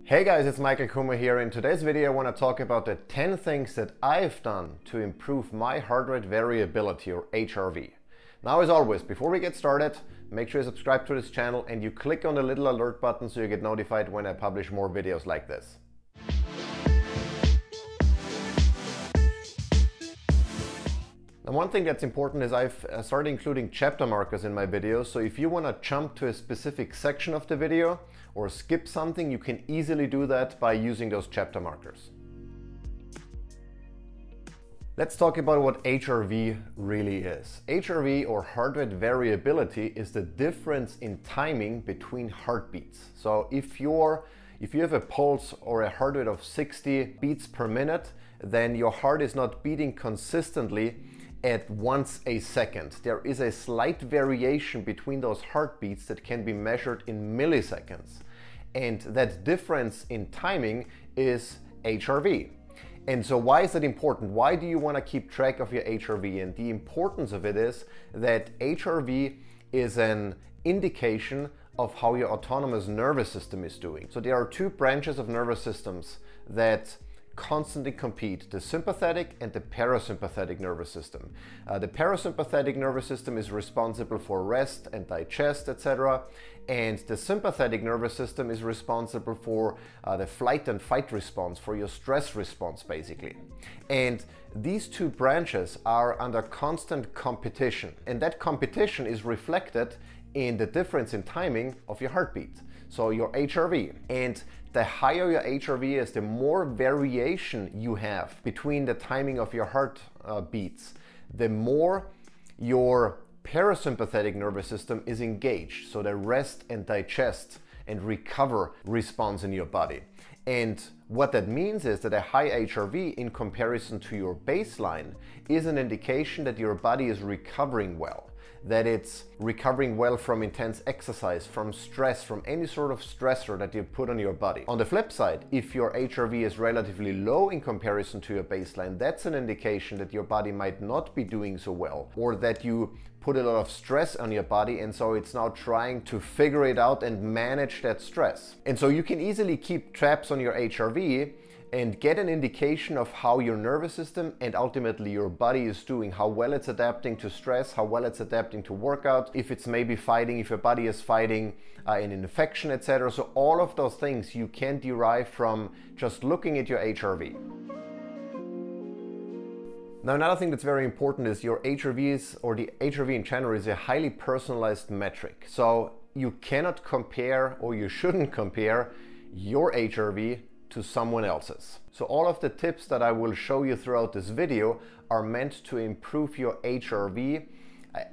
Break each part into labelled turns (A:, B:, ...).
A: Hey guys, it's Michael Kummer here. In today's video I want to talk about the 10 things that I've done to improve my heart rate variability, or HRV. Now as always, before we get started, make sure you subscribe to this channel and you click on the little alert button so you get notified when I publish more videos like this. And one thing that's important is I've started including chapter markers in my videos, so if you want to jump to a specific section of the video or skip something, you can easily do that by using those chapter markers. Let's talk about what HRV really is. HRV, or heart rate variability, is the difference in timing between heartbeats. So if you have a pulse or a heart rate of 60 beats per minute, then your heart is not beating consistently at once a second. There is a slight variation between those heartbeats that can be measured in milliseconds. And that difference in timing is HRV. And so why is that important? Why do you want to keep track of your HRV? And the importance of it is that HRV is an indication of how your autonomous nervous system is doing. So there are two branches of nervous systems that constantly compete: the sympathetic and the parasympathetic nervous system. The parasympathetic nervous system is responsible for rest and digest, etc. And the sympathetic nervous system is responsible for the flight and fight response, for your stress response basically. And these two branches are under constant competition. And that competition is reflected in the difference in timing of your heartbeat, so your HRV. And the higher your HRV is, the more variation you have between the timing of your heart beats, the more your parasympathetic nervous system is engaged, so the rest and digest and recover response in your body. And what that means is that a high HRV in comparison to your baseline is an indication that your body is recovering well, that it's recovering well from intense exercise, from stress, from any sort of stressor that you put on your body. On the flip side, if your HRV is relatively low in comparison to your baseline, that's an indication that your body might not be doing so well, or that you put a lot of stress on your body, and so it's now trying to figure it out and manage that stress. And so you can easily keep tabs on your HRV and get an indication of how your nervous system and ultimately your body is doing, how well it's adapting to stress, how well it's adapting to workout, if it's maybe fighting, if your body is fighting an infection, etc. So all of those things you can derive from just looking at your HRV. Now, another thing that's very important is your HRVs, or the HRV in general, is a highly personalized metric. So you cannot compare, or you shouldn't compare, your HRV to someone else's. So all of the tips that I will show you throughout this video are meant to improve your HRV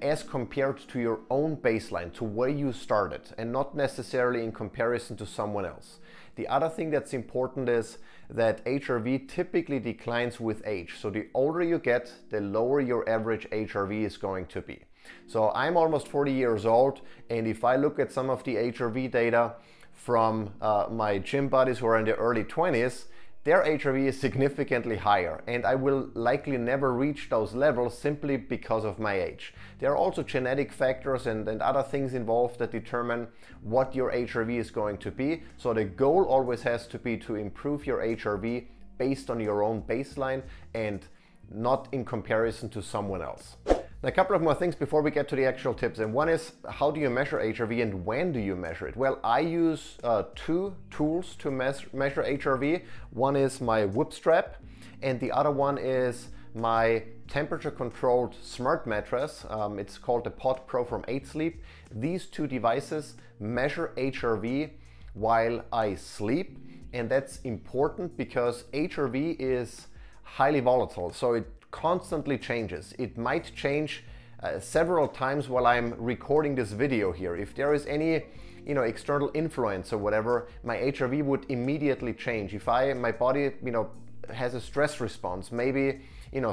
A: as compared to your own baseline, to where you started, and not necessarily in comparison to someone else. The other thing that's important is that HRV typically declines with age. So the older you get, the lower your average HRV is going to be. So I'm almost 40 years old, and if I look at some of the HRV data from my gym buddies who are in their early 20s, their HRV is significantly higher, and I will likely never reach those levels simply because of my age. There are also genetic factors and other things involved that determine what your HRV is going to be. So the goal always has to be to improve your HRV based on your own baseline and not in comparison to someone else. A couple of more things before we get to the actual tips, and one is, how do you measure HRV and when do you measure it? Well, I use two tools to measure HRV. One is my Whoop strap, and the other one is my temperature controlled smart mattress. It's called the Pod Pro from 8 Sleep. These two devices measure HRV while I sleep, and that's important because HRV is highly volatile, so it constantly changes. It might change several times while I'm recording this video here. If there is any external influence or whatever, my HRV would immediately change. If my body has a stress response, maybe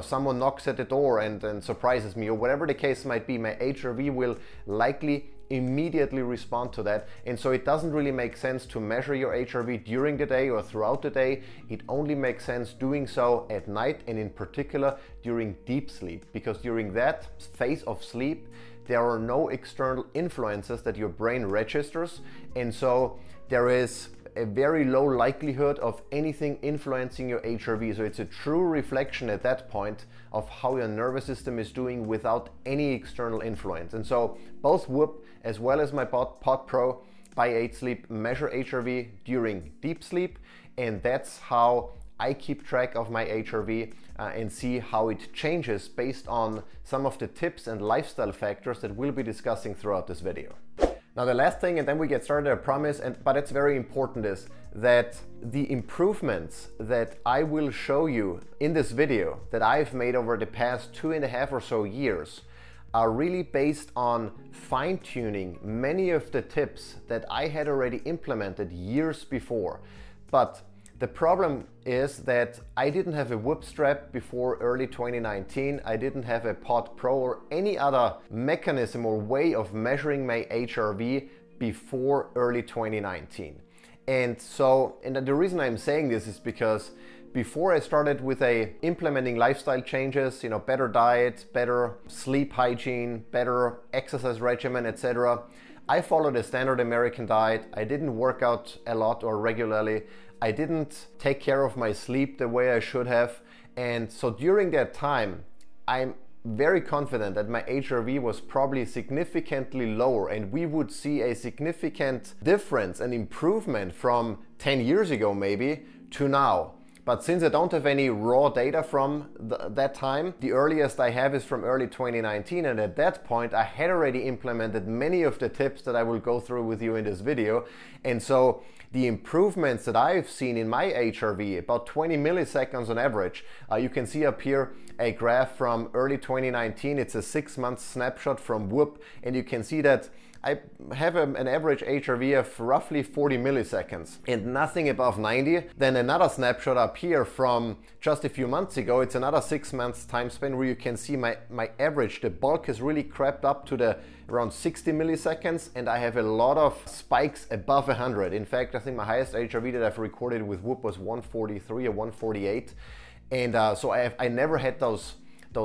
A: someone knocks at the door and surprises me, or whatever the case might be, my HRV will likely immediately respond to that. And so it doesn't really make sense to measure your HRV during the day or throughout the day. It only makes sense doing so at night, and in particular during deep sleep, because during that phase of sleep there are no external influences that your brain registers, and so there is a very low likelihood of anything influencing your HRV. So it's a true reflection at that point of how your nervous system is doing without any external influence. And so both Whoop as well as my Pod Pro by 8 Sleep measure HRV during deep sleep, and that's how I keep track of my HRV and see how it changes based on some of the tips and lifestyle factors that we'll be discussing throughout this video. Now the last thing, and then we get started, I promise, but it's very important, is that the improvements that I will show you in this video that I've made over the past 2.5 or so years are really based on fine-tuning many of the tips that I had already implemented years before. But the problem is that I didn't have a Whoop strap before early 2019. I didn't have a Pod Pro or any other mechanism or way of measuring my HRV before early 2019. And the reason I'm saying this is because before I started with implementing lifestyle changes, better diet, better sleep hygiene, better exercise regimen, etc., I followed a standard American diet. I didn't work out a lot or regularly. I didn't take care of my sleep the way I should have. And so during that time, I'm very confident that my HRV was probably significantly lower, and we would see a significant difference and improvement from 10 years ago maybe to now. But since I don't have any raw data from that time, the earliest I have is from early 2019, and at that point I had already implemented many of the tips that I will go through with you in this video. And so the improvements that I've seen in my HRV, about 20 milliseconds on average, you can see up here a graph from early 2019. It's a 6-month snapshot from Whoop, and you can see that I have an average HRV of roughly 40 milliseconds and nothing above 90. Then another snapshot up here from just a few months ago. It's another 6 months time span where you can see my average, the bulk has really crept up to around 60 milliseconds, and I have a lot of spikes above 100. In fact, I think my highest HRV that I've recorded with Whoop was 143 or 148. And so I never had those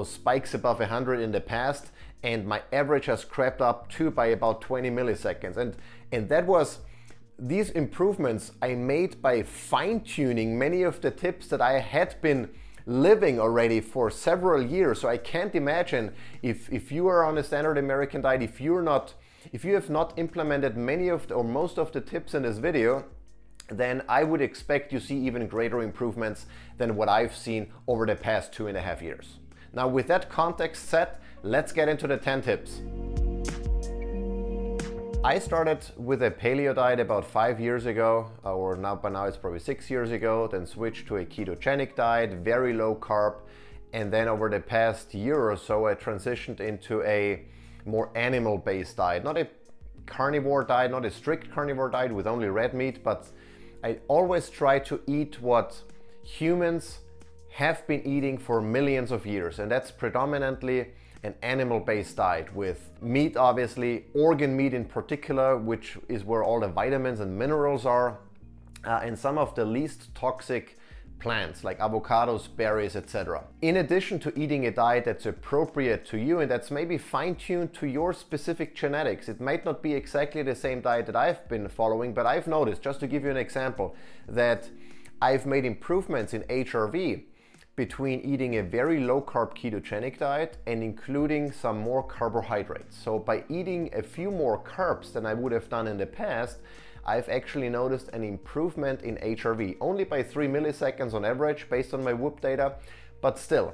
A: spikes above 100 in the past, and my average has crept up too by about 20 milliseconds. And that was these improvements I made by fine-tuning many of the tips that I had been living already for several years. So I can't imagine if you are on a standard American diet, if you have not implemented many of or most of the tips in this video, then I would expect you see even greater improvements than what I've seen over the past 2.5 years. Now, with that context set, let's get into the 10 tips. I started with a paleo diet about 5 years ago, or by now it's probably 6 years ago, then switched to a ketogenic diet, very low carb. And then over the past year or so, I transitioned into a more animal-based diet, not a carnivore diet, not a strict carnivore diet with only red meat, but I always try to eat what humans have been eating for millions of years, and that's predominantly an animal-based diet with meat, obviously, organ meat in particular, which is where all the vitamins and minerals are, and some of the least toxic plants like avocados, berries, etc. In addition to eating a diet that's appropriate to you and that's maybe fine-tuned to your specific genetics. It might not be exactly the same diet that I've been following, but I've noticed, just to give you an example, that I've made improvements in HRV between eating a very low carb ketogenic diet and including some more carbohydrates. So by eating a few more carbs than I would have done in the past, I've actually noticed an improvement in HRV, only by 3 milliseconds on average based on my Whoop data, but still,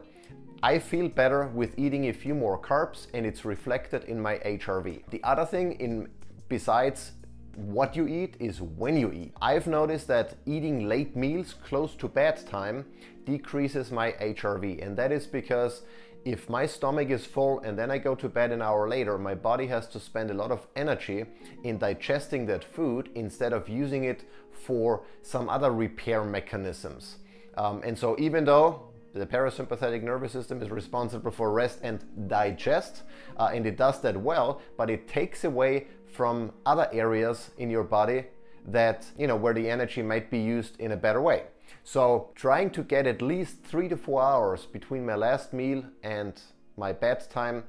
A: I feel better with eating a few more carbs and it's reflected in my HRV. The other thing besides what you eat is when you eat. I've noticed that eating late meals close to bedtime decreases my HRV, and that is because if my stomach is full and then I go to bed an hour later, my body has to spend a lot of energy in digesting that food instead of using it for some other repair mechanisms. And so even though the parasympathetic nervous system is responsible for rest and digest, and it does that well, but it takes away from other areas in your body that, where the energy might be used in a better way. So trying to get at least 3 to 4 hours between my last meal and my bedtime,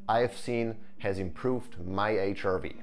A: I've seen has improved my HRV.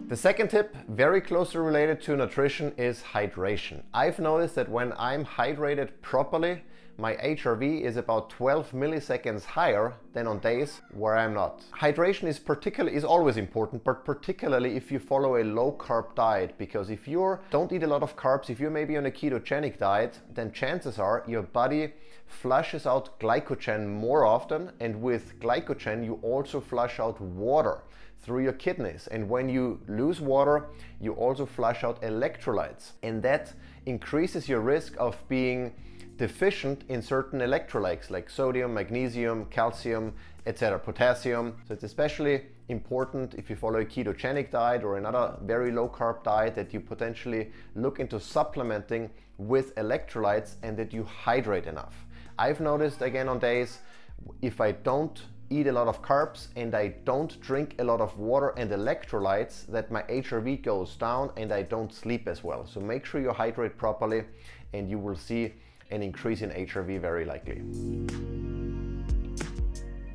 A: The second tip, very closely related to nutrition, is hydration. I've noticed that when I'm hydrated properly, my HRV is about 12 milliseconds higher than on days where I'm not. Hydration is always important, but particularly if you follow a low carb diet, because if you don't eat a lot of carbs, if you're maybe on a ketogenic diet, then chances are your body flushes out glycogen more often, and with glycogen you also flush out water through your kidneys, and when you lose water you also flush out electrolytes, and that increases your risk of being deficient in certain electrolytes like sodium, magnesium, calcium, etc., potassium. So it's especially important if you follow a ketogenic diet or another very low carb diet that you potentially look into supplementing with electrolytes and that you hydrate enough. I've noticed again on days if I don't eat a lot of carbs and I don't drink a lot of water and electrolytes, that my HRV goes down and I don't sleep as well. So make sure you hydrate properly and you will see an increase in HRV very likely.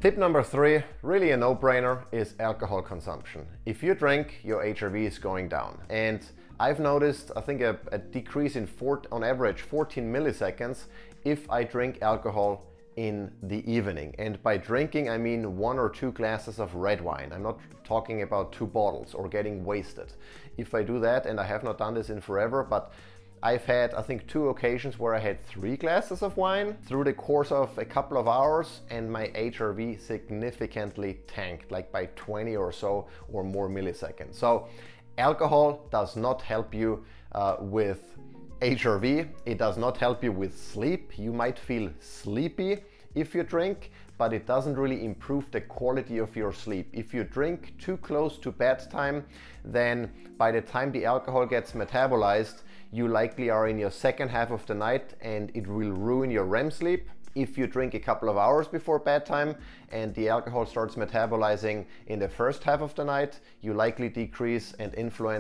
A: Tip number 3, really a no-brainer, is alcohol consumption. If you drink, your HRV is going down. And I've noticed, I think, a decrease in on average 14 milliseconds if I drink alcohol in the evening. And by drinking, I mean 1 or 2 glasses of red wine. I'm not talking about 2 bottles or getting wasted. If I do that, and I have not done this in forever, but I've had, I think, 2 occasions where I had 3 glasses of wine through the course of a couple of hours, and my HRV significantly tanked, like by 20 or so or more milliseconds. So alcohol does not help you with HRV. It does not help you with sleep. You might feel sleepy if you drink, but it doesn't really improve the quality of your sleep. If you drink too close to bedtime, then by the time the alcohol gets metabolized, you likely are in your second half of the night and it will ruin your REM sleep. If you drink a couple of hours before bedtime and the alcohol starts metabolizing in the first half of the night, you likely decrease and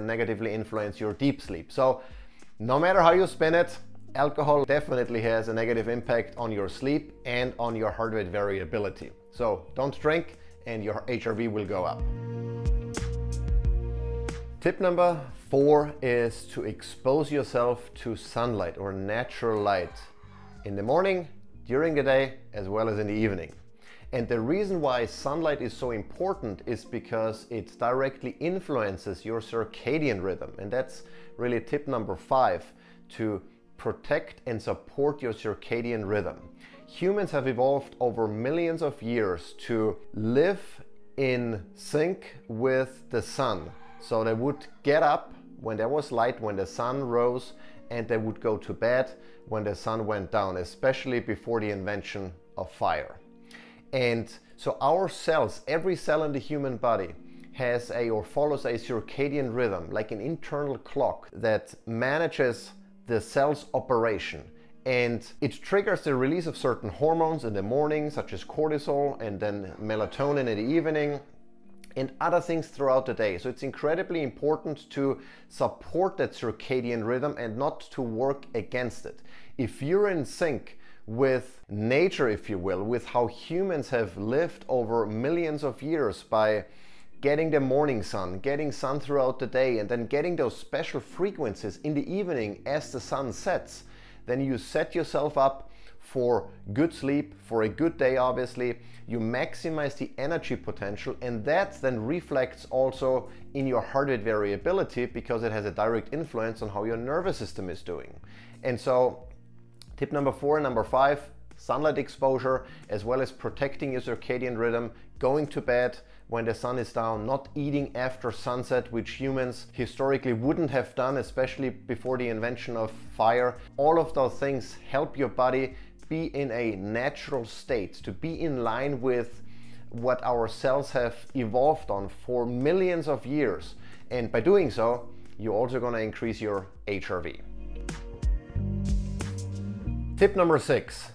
A: negatively influence your deep sleep. So no matter how you spin it, alcohol definitely has a negative impact on your sleep and on your heart rate variability. So don't drink and your HRV will go up. Tip number 4 is to expose yourself to sunlight or natural light in the morning, during the day, as well as in the evening. And the reason why sunlight is so important is because it directly influences your circadian rhythm. And that's really tip number 5, to protect and support your circadian rhythm. Humans have evolved over millions of years to live in sync with the sun. So they would get up when there was light, when the sun rose, and they would go to bed when the sun went down, especially before the invention of fire. And so our cells, every cell in the human body has or follows a circadian rhythm, like an internal clock that manages the cell's operation. And it triggers the release of certain hormones in the morning, such as cortisol, and then melatonin in the evening, and other things throughout the day. So it's incredibly important to support that circadian rhythm and not to work against it. If you're in sync with nature, if you will, with how humans have lived over millions of years by getting the morning sun, getting sun throughout the day, and then getting those special frequencies in the evening as the sun sets, then you set yourself up for good sleep, for a good day obviously. You maximize the energy potential, and that then reflects also in your heart rate variability because it has a direct influence on how your nervous system is doing. And so tip number 4 and number 5, sunlight exposure, as well as protecting your circadian rhythm, going to bed when the sun is down, not eating after sunset, which humans historically wouldn't have done, especially before the invention of fire. All of those things help your body be in a natural state, to be in line with what our cells have evolved on for millions of years. And by doing so, you're also going to increase your HRV. Tip number 6,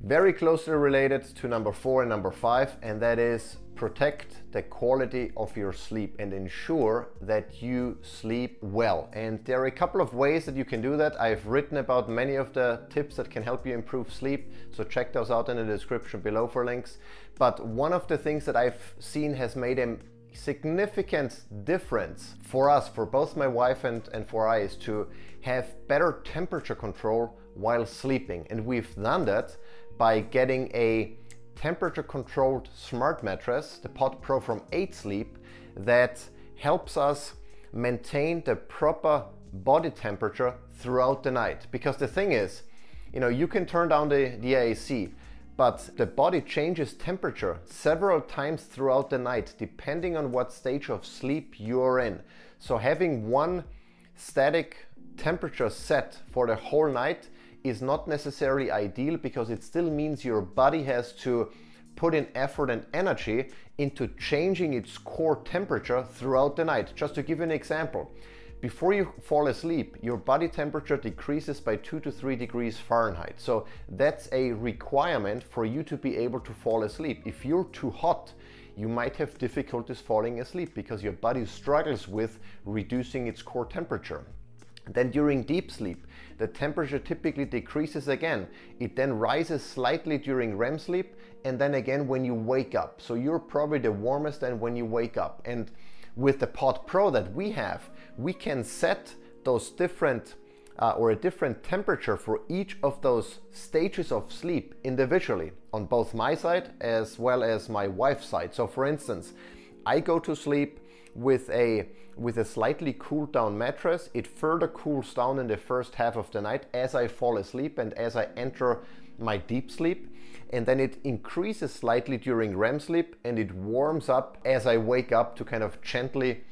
A: very closely related to number 4 and number 5, and that is protect the quality of your sleep and ensure that you sleep well. And there are a couple of ways that you can do that. I've written about many of the tips that can help you improve sleep, so check those out in the description below for links. But one of the things that I've seen has made a significant difference for us, for both my wife and for I, is to have better temperature control while sleeping. And we've done that by getting a temperature controlled smart mattress, the Pod Pro from 8 Sleep, that helps us maintain the proper body temperature throughout the night. Because the thing is, you can turn down the AC, but the body changes temperature several times throughout the night depending on what stage of sleep you're in. So having one static temperature set for the whole night is not necessarily ideal, because it still means your body has to put in effort and energy into changing its core temperature throughout the night. Just to give you an example, before you fall asleep, your body temperature decreases by 2 to 3 degrees Fahrenheit. So that's a requirement for you to be able to fall asleep. If you're too hot, you might have difficulties falling asleep because your body struggles with reducing its core temperature. Then during deep sleep, the temperature typically decreases again. It then rises slightly during REM sleep, and then again when you wake up. So you're probably the warmest then when you wake up. And with the Pod Pro that we have, we can set those different or a different temperature for each of those stages of sleep individually, on both my side as well as my wife's side. So for instance, I go to sleep with a slightly cooled down mattress. It further cools down in the first half of the night as I fall asleep and as I enter my deep sleep, and then it increases slightly during REM sleep, and it warms up as I wake up to kind of gently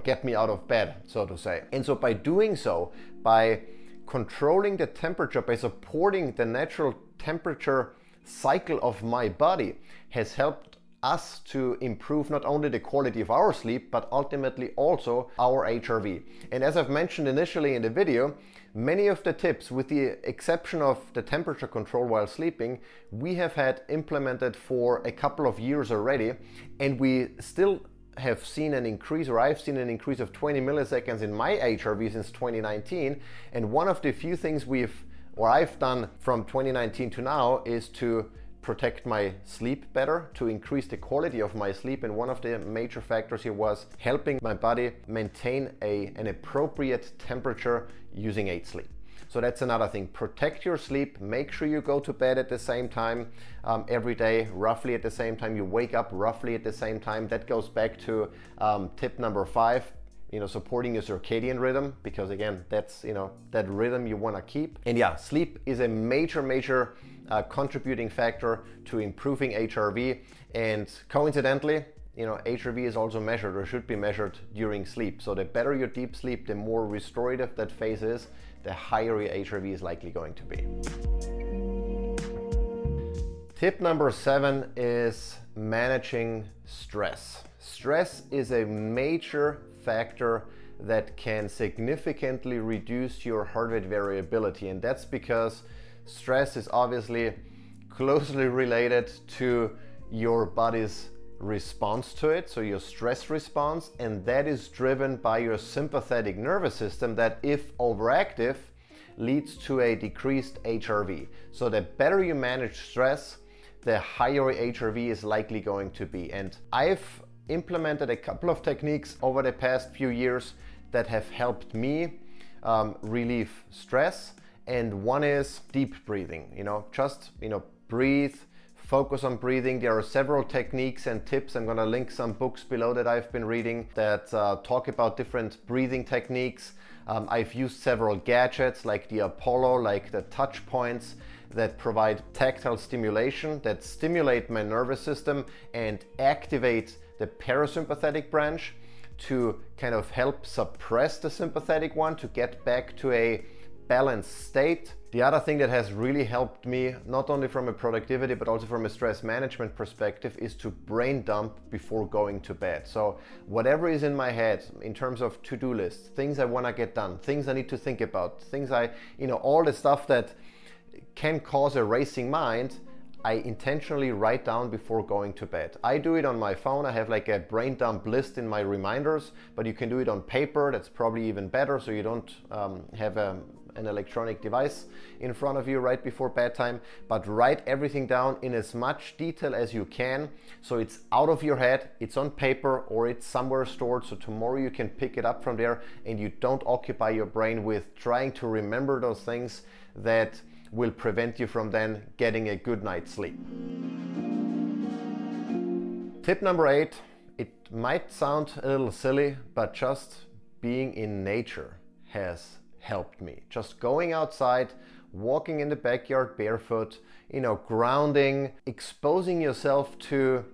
A: get me out of bed, so to say. And so by doing so, by controlling the temperature, by supporting the natural temperature cycle of my body, has helped us to improve not only the quality of our sleep, but ultimately also our HRV. And as I've mentioned initially in the video, many of the tips, with the exception of the temperature control while sleeping, we have had implemented for a couple of years already, and we still have seen an increase, or I've seen an increase of 20 milliseconds in my HRV since 2019. And one of the few things I've done from 2019 to now is to protect my sleep better, to increase the quality of my sleep. And one of the major factors here was helping my body maintain an appropriate temperature using 8 Sleep. So that's another thing. Protect your sleep. Make sure you go to bed at the same time every day, roughly at the same time. You wake up roughly at the same time. That goes back to tip number 5, supporting your circadian rhythm, because again, that's, that rhythm you want to keep. And yeah, sleep is a major contributing factor to improving HRV. And coincidentally, HRV is also measured, or should be measured, during sleep. So the better your deep sleep, the more restorative that phase is, the higher your HRV is likely going to be. Tip number 7 is managing stress. Stress is a major factor that can significantly reduce your heart rate variability, and that's because stress is obviously closely related to your body's response to it, so your stress response, and that is driven by your sympathetic nervous system that, if overactive, leads to a decreased HRV. So the better you manage stress, the higher HRV is likely going to be. And I've implemented a couple of techniques over the past few years that have helped me relieve stress. And one is deep breathing. Just breathe, focus on breathing. There are several techniques and tips. I'm gonna link some books below that I've been reading that talk about different breathing techniques. I've used several gadgets like the Apollo, like the touch points, that provide tactile stimulation, that stimulate my nervous system and activate the parasympathetic branch to kind of help suppress the sympathetic one to get back to a balanced state. The other thing that has really helped me, not only from a productivity but also from a stress management perspective, is to brain dump before going to bed. So whatever is in my head in terms of to-do lists, things I want to get done, things I need to think about, things all the stuff that can cause a racing mind, I intentionally write down before going to bed. I do it on my phone. I have like a brain dump list in my reminders, but you can do it on paper. That's probably even better, so you don't have an electronic device in front of you right before bedtime. But write everything down in as much detail as you can, so it's out of your head, it's on paper, or it's somewhere stored, so tomorrow you can pick it up from there and you don't occupy your brain with trying to remember those things that will prevent you from then getting a good night's sleep. Tip number 8, it might sound a little silly, but just being in nature has helped me. Just going outside, walking in the backyard barefoot, grounding, exposing yourself to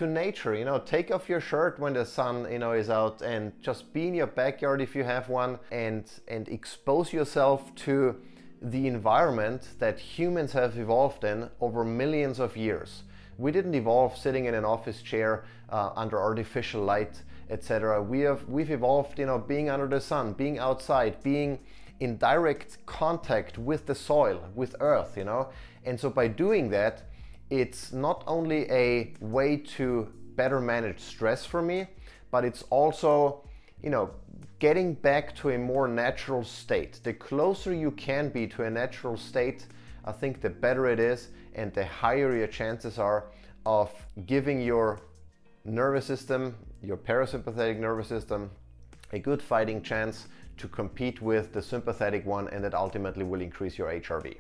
A: nature. Take off your shirt when the sun is out and just be in your backyard if you have one, and expose yourself to the environment that humans have evolved in over millions of years. We didn't evolve sitting in an office chair under artificial light, etc. We've evolved, being under the sun, being outside, being in direct contact with the soil, with earth, And so by doing that, it's not only a way to better manage stress for me, but it's also, getting back to a more natural state. The closer you can be to a natural state, I think the better it is, and the higher your chances are of giving your nervous system, your parasympathetic nervous system, a good fighting chance to compete with the sympathetic one, and that ultimately will increase your HRV.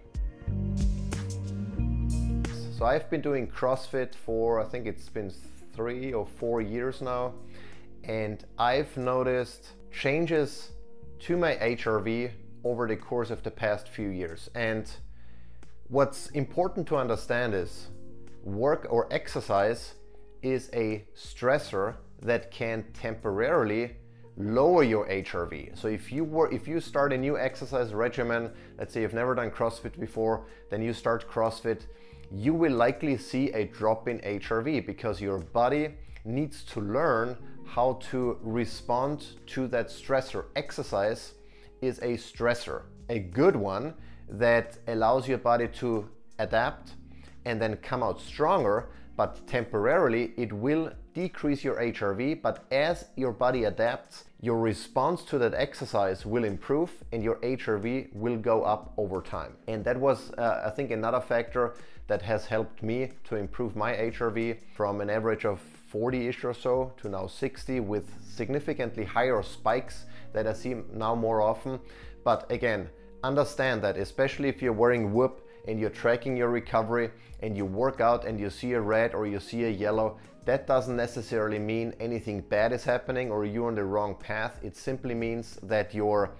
A: So I've been doing CrossFit for, I think it's been 3 or 4 years now, and I've noticed changes to my HRV over the course of the past few years. And what's important to understand is work or exercise is a stressor that can temporarily lower your HRV. So if you start a new exercise regimen, let's say you've never done CrossFit before, then you start CrossFit, you will likely see a drop in HRV because your body needs to learn how to respond to that stressor. Exercise is a stressor, a good one that allows your body to adapt and then come out stronger, but temporarily it will decrease your HRV. But as your body adapts, your response to that exercise will improve and your HRV will go up over time. And that was, I think, another factor that has helped me to improve my HRV from an average of 40-ish or so to now 60, with significantly higher spikes that I see now more often. But again, understand that especially if you're wearing Whoop and you're tracking your recovery and you work out and you see a red or you see a yellow, that doesn't necessarily mean anything bad is happening or you're on the wrong path. It simply means that your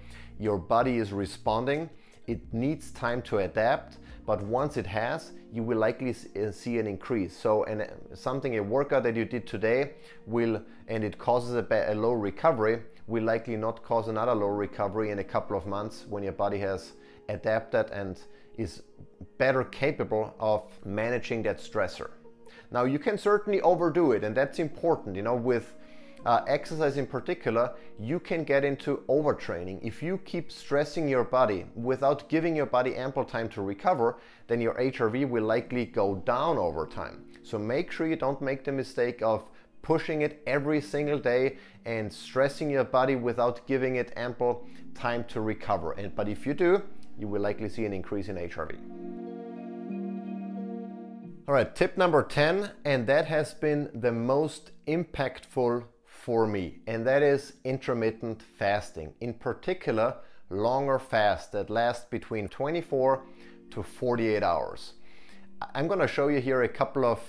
A: body is responding. It needs time to adapt, but once it has, you will likely see an increase. So a workout that you did today and it causes a low recovery, will likely not cause another low recovery in a couple of months when your body has adapted and is better capable of managing that stressor. Now, you can certainly overdo it, and that's important. With exercise in particular, you can get into overtraining. If you keep stressing your body without giving your body ample time to recover, then your HRV will likely go down over time. So make sure you don't make the mistake of pushing it every single day and stressing your body without giving it ample time to recover. But if you do, you will likely see an increase in HRV. All right, tip number 10, and that has been the most impactful for me, and that is intermittent fasting. In particular, longer fasts that last between 24 to 48 hours. I'm going to show you here a couple of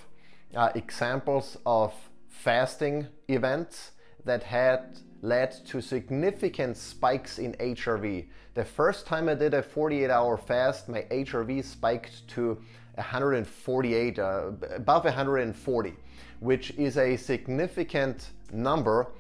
A: examples of fasting events that had led to significant spikes in HRV. The first time I did a 48-hour fast, my HRV spiked to 148, above 140, which is a significant number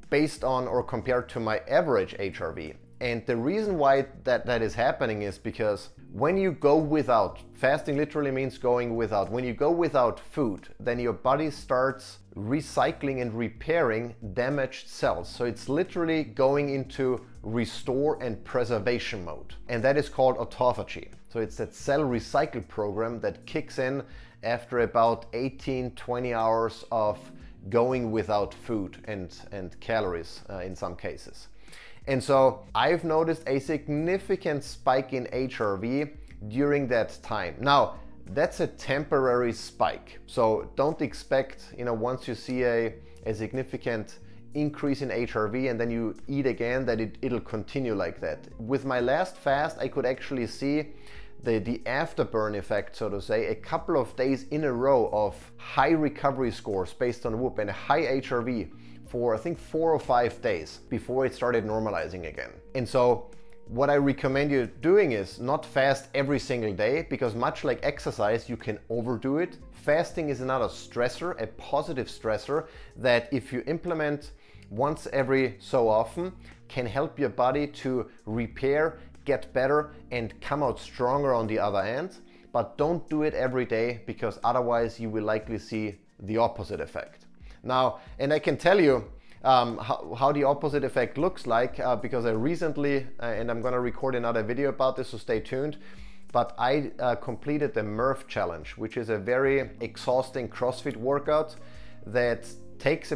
A: based on or compared to my average HRV. And the reason why that is happening is because when you go without, fasting literally means going without. When you go without food, then your body starts recycling and repairing damaged cells. So it's literally going into restore and preservation mode. And that is called autophagy. So it's that cell recycle program that kicks in after about 18-20 hours of going without food and calories in some cases. And so I've noticed a significant spike in HRV during that time. Now, that's a temporary spike. So don't expect, once you see a significant increase in HRV and then you eat again, that it'll continue like that. With my last fast, I could actually see the afterburn effect, so to say, a couple of days in a row of high recovery scores based on Whoop and a high HRV for I think 4 or 5 days before it started normalizing again. And so what I recommend you doing is not fast every single day, because much like exercise, you can overdo it. Fasting is another stressor, a positive stressor, that if you implement once every so often, can help your body to repair, get better, and come out stronger on the other end. But don't do it every day, because otherwise you will likely see the opposite effect. Now, and I can tell you how the opposite effect looks like, because I recently, and I'm gonna record another video about this, so stay tuned, but I completed the Murph Challenge, which is a very exhausting CrossFit workout that takes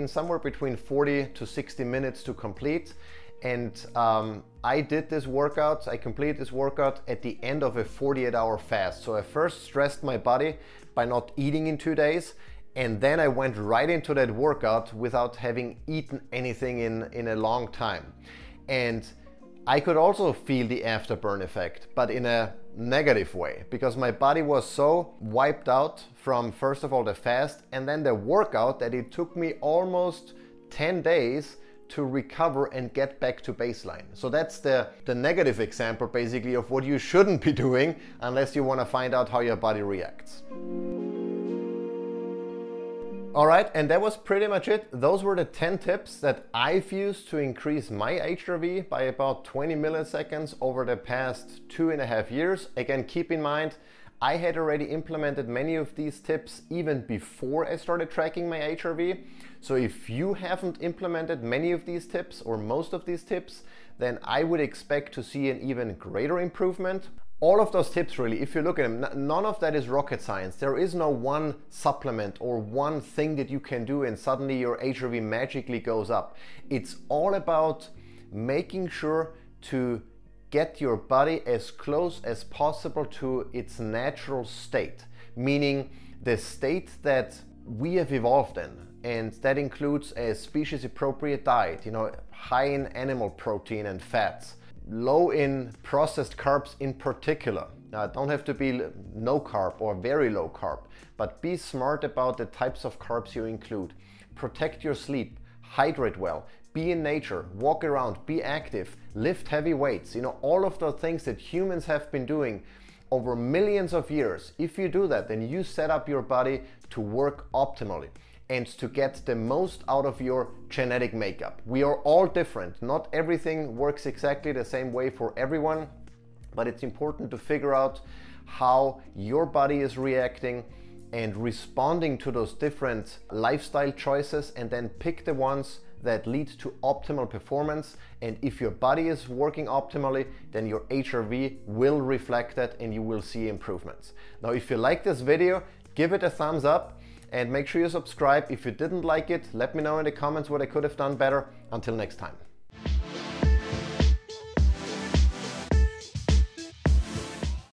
A: somewhere between 40 to 60 minutes to complete. And I completed this workout at the end of a 48-hour fast. So I first stressed my body by not eating in 2 days, and then I went right into that workout without having eaten anything in a long time. And I could also feel the afterburn effect, but in a negative way, because my body was so wiped out from, first of all, the fast and then the workout, that it took me almost 10 days to recover and get back to baseline. So that's the negative example, basically, of what you shouldn't be doing unless you want to find out how your body reacts. All right, and that was pretty much it. Those were the 10 tips that I've used to increase my HRV by about 20 milliseconds over the past 2.5 years. Again, keep in mind, I had already implemented many of these tips even before I started tracking my HRV. So if you haven't implemented many of these tips or most of these tips, then I would expect to see an even greater improvement. All of those tips, really, if you look at them, none of that is rocket science. There is no one supplement or one thing that you can do and suddenly your HRV magically goes up. It's all about making sure to get your body as close as possible to its natural state, meaning the state that we have evolved in. And that includes a species appropriate diet, high in animal protein and fats, low in processed carbs in particular. Don't have to be no carb or very low carb, but be smart about the types of carbs you include. Protect your sleep, hydrate well, be in nature, walk around, be active, lift heavy weights, all of the things that humans have been doing over millions of years. If you do that, then you set up your body to work optimally and to get the most out of your genetic makeup. We are all different. Not everything works exactly the same way for everyone, but it's important to figure out how your body is reacting and responding to those different lifestyle choices, and then pick the ones that lead to optimal performance. And if your body is working optimally, then your HRV will reflect that and you will see improvements. Now, if you like this video, give it a thumbs up and make sure you subscribe. If you didn't like it, let me know in the comments what I could have done better. Until next time.